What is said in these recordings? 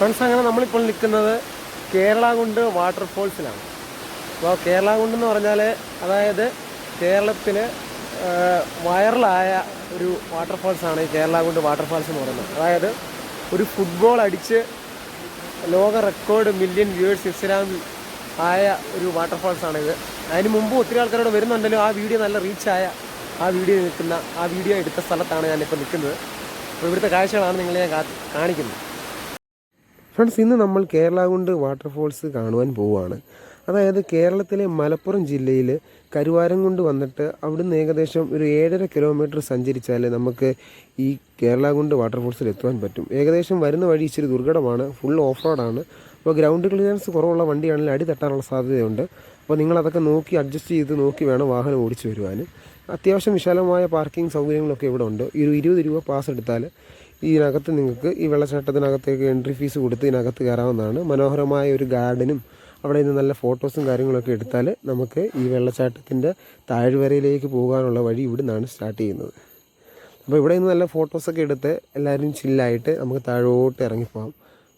Friends, അങ്ങനെ നമ്മളിപ്പോൾ നിൽക്കുന്നത് കേരളകുണ്ട് വാട്ടർഫോൾസിലാണ്. അപ്പോൾ കേരളകുണ്ട് എന്ന് പറഞ്ഞാൽ അതായത് കേരളത്തിൽ വൈറലായ ഒരു വാട്ടർഫാൾസാണ് ഈ കേരളകുണ്ട് വാട്ടർഫാൾസ് എന്ന് പറയുന്നത്. അതായത് ഒരു ഫുട്ബോൾ അടിച്ച് ലോക റെക്കോർഡ് മില്യൺ വ്യൂവേഴ്സ് ഇൻസ്റ്റഗ്രാമിൽ ആയ ഒരു വാട്ടർഫാൾസാണിത്. അതിന് മുമ്പ് ഒത്തിരി ആൾക്കാരോട് വരുന്നുണ്ടല്ലോ. ആ വീഡിയോ നല്ല റീച്ചായ ആ വീഡിയോ എടുത്ത സ്ഥലത്താണ് ഞാനിപ്പോൾ നിൽക്കുന്നത്. അപ്പോൾ ഇവിടുത്തെ കാഴ്ചകളാണ് നിങ്ങളെ ഞാൻ കാണിക്കുന്നത്. ഫ്രണ്ട്സ്, ഇന്ന് നമ്മൾ കേരളകുണ്ട് വാട്ടർഫോൾസ് കാണുവാൻ പോവുകയാണ്. അതായത് കേരളത്തിലെ മലപ്പുറം ജില്ലയിൽ കരുവാരംകുണ്ട് വന്നിട്ട് അവിടുന്ന് ഏകദേശം ഒരു 7.5 കിലോമീറ്റർ സഞ്ചരിച്ചാൽ നമുക്ക് ഈ കേരളകുണ്ട് വാട്ടർഫോൾസിൽ എത്തുവാൻ പറ്റും. ഏകദേശം വരുന്ന വഴി ഇച്ചിരി ദുർഘടമാണ്, ഫുൾ ഓഫ് റോഡാണ്. അപ്പോൾ ഗ്രൗണ്ട് ക്ലിയറൻസ് കുറവുള്ള വണ്ടിയാണെങ്കിൽ അടി തട്ടാനുള്ള സാധ്യതയുണ്ട്. അപ്പോൾ നിങ്ങളതൊക്കെ നോക്കി അഡ്ജസ്റ്റ് ചെയ്ത് നോക്കി വേണം വാഹനം ഓടിച്ചു വരുവാൻ. അത്യാവശ്യം വിശാലമായ പാർക്കിംഗ് സൗകര്യങ്ങളൊക്കെ ഇവിടെ ഉണ്ട്. ഒരു 20 രൂപ പാസ് എടുത്താൽ ഇതിനകത്ത് നിങ്ങൾക്ക് ഈ വെള്ളച്ചാട്ടത്തിനകത്തേക്ക് എൻട്രി ഫീസ് കൊടുത്ത് ഇതിനകത്ത് കയറാവുന്നതാണ്. മനോഹരമായ ഒരു ഗാർഡനും അവിടെ നിന്ന് നല്ല ഫോട്ടോസും കാര്യങ്ങളൊക്കെ എടുത്താൽ നമുക്ക് ഈ വെള്ളച്ചാട്ടത്തിൻ്റെ താഴ്വരയിലേക്ക് പോകാനുള്ള വഴി ഇവിടെ നിന്നാണ് സ്റ്റാർട്ട് ചെയ്യുന്നത്. അപ്പോൾ ഇവിടെ നിന്ന് നല്ല ഫോട്ടോസൊക്കെ എടുത്ത് എല്ലാവരും ചില്ലായിട്ട് നമുക്ക് താഴോട്ട് ഇറങ്ങിപ്പോകാം.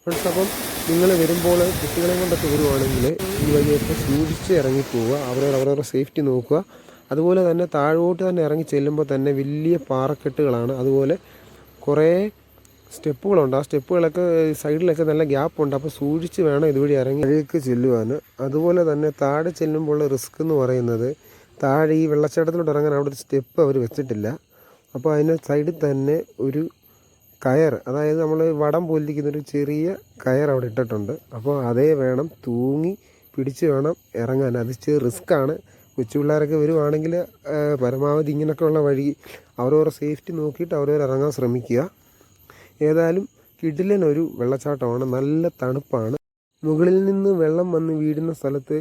ഫ്രണ്ട്സ്, അപ്പം നിങ്ങൾ വരുമ്പോൾ കുട്ടികളെ കൊണ്ടൊക്കെ വരുവാണെങ്കിൽ ഈ വഴിയൊക്കെ സൂക്ഷിച്ച് ഇറങ്ങിപ്പോവുക. അവരവരുടെ സേഫ്റ്റി നോക്കുക. അതുപോലെ തന്നെ താഴോട്ട് തന്നെ ഇറങ്ങി ചെല്ലുമ്പോൾ തന്നെ വലിയ പാറക്കെട്ടുകളാണ്. അതുപോലെ കുറേ സ്റ്റെപ്പുകളുണ്ട്. ആ സ്റ്റെപ്പുകളൊക്കെ സൈഡിലൊക്കെ നല്ല ഗ്യാപ്പുണ്ട്. അപ്പോൾ സൂക്ഷിച്ച് വേണം ഇതുവഴി ഇറങ്ങി വഴിക്ക് ചെല്ലുവാൻ. അതുപോലെ തന്നെ താഴെ ചെല്ലുമ്പോൾ റിസ്ക് എന്ന് പറയുന്നത്, താഴെ ഈ വെള്ളച്ചാട്ടത്തിലോട്ട് ഇറങ്ങാൻ അവിടെ ഒരു സ്റ്റെപ്പ് അവർ വെച്ചിട്ടില്ല. അപ്പോൾ അതിന് സൈഡിൽ തന്നെ ഒരു കയർ, അതായത് നമ്മൾ വടം പോലിരിക്കുന്നൊരു ചെറിയ കയർ അവിടെ ഇട്ടിട്ടുണ്ട്. അപ്പോൾ അതേ വേണം തൂങ്ങി പിടിച്ച് വേണം ഇറങ്ങാൻ. അത് ഇച്ചിരി റിസ്ക്കാണ്. കൊച്ചു പിള്ളേരൊക്കെ വരുവാണെങ്കിൽ പരമാവധി ഇങ്ങനെയൊക്കെയുള്ള വഴി അവരവരുടെ സേഫ്റ്റി നോക്കിയിട്ട് അവരവർ ഇറങ്ങാൻ ശ്രമിക്കുക. ഏതായാലും കിടിലനൊരു വെള്ളച്ചാട്ടമാണ്, നല്ല തണുപ്പാണ്. മുകളിൽ നിന്ന് വെള്ളം വന്ന് വീഴുന്ന സ്ഥലത്ത്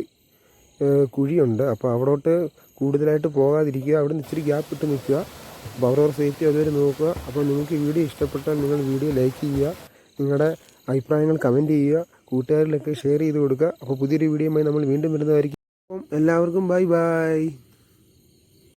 കുഴിയുണ്ട്. അപ്പോൾ അവിടോട്ട് കൂടുതലായിട്ട് പോകാതിരിക്കുക. അവിടെ നിന്ന് ഇച്ചിരി ഗ്യാപ്പ് ഇട്ട് നിൽക്കുക. അപ്പോൾ അവരവരുടെ സേഫ്റ്റി അതുവരെ നോക്കുക. അപ്പോൾ നിങ്ങൾക്ക് വീഡിയോ ഇഷ്ടപ്പെട്ടാൽ നിങ്ങൾ വീഡിയോ ലൈക്ക് ചെയ്യുക, നിങ്ങളുടെ അഭിപ്രായങ്ങൾ കമൻറ്റ് ചെയ്യുക, കൂട്ടുകാരിലൊക്കെ ഷെയർ ചെയ്ത് കൊടുക്കുക. അപ്പോൾ പുതിയൊരു വീഡിയോയുമായി നമ്മൾ വീണ്ടും വരുന്നതായിരിക്കും. അപ്പം എല്ലാവർക്കും ബൈ ബൈ.